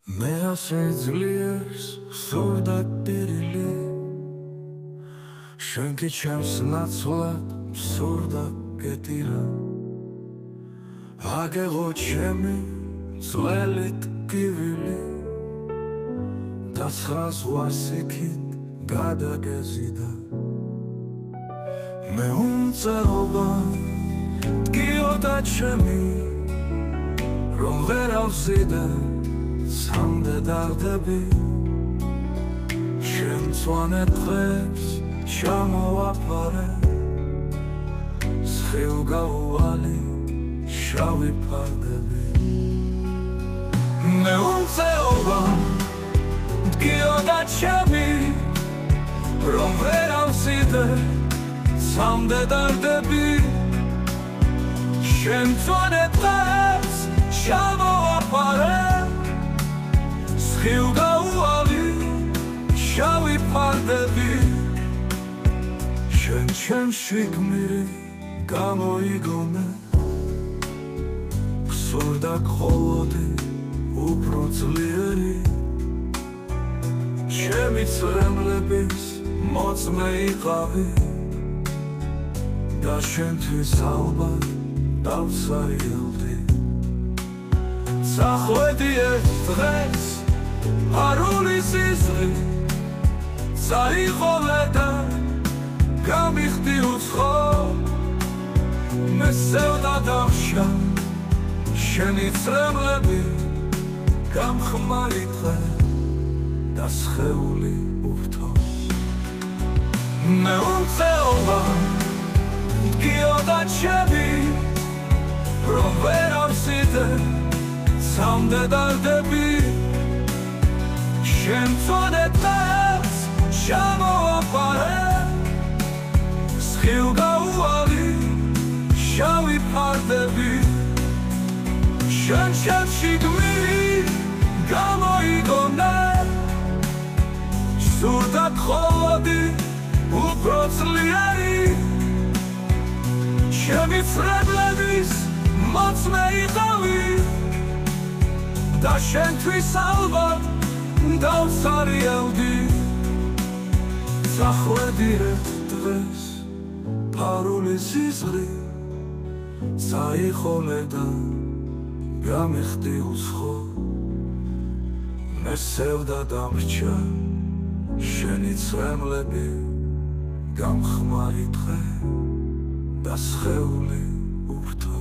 მე ასე ძლიერს სურდა პირილი შენ კი ჩემს ნაცვლად სურდა გეტირა აგეღო ჩემი ძველი ტკივილი და ცხრას ვასიქით გადაგეზიდა მე უმწერობა ტკიოდა ჩემი რომ ვერ ავზიდე სამდე დარდები შენ მწვანე დღეს ჩამოვაფარე სხივ გაუვალი შავი ფარდები მე უმწერობა ტკიოდა ჩემი რომ ვერ ავზიდე სამდე დარდები შენ მწვანე დღეს ჩამოვაფარე სხივ გაუვალი შავი ფარდები შენ ჩემში გმირი გამოიგონე გსურდა გყოლოდი უფრო ძლიერი ჩემი წრემლების მოწმე იყავი და შენთვის ალბათ დავსაიალდი წახვედი ერთ დღეს არული სიზღი წაიღოლე და გამიხდი უცხო მე სევდა დავშა შენი წრემლები გამხმარი დღე და სხეული ურთო მე უმწეობა ტკიოდა ჩემი რომ ვერ ავზიდე სამდე დარდები შენ მწვანე დღეს ჩამოვაფარე სხივ გაუვალი შავი ფარდები შენ ჩემში გმირი გამოიგონე სურდა გყოლოდი უფრო ძლიერი ჩემი წრემლების მოწმე იყავი და შენთვის ალბათ დავსარიალდი წახვედი ერთ დღეს არული სიზღი წაიღოლე და გამიხდი უცხო მე სევდა დამრჩა შენი წრემლები გამხმარი დღე და სხეული ურთო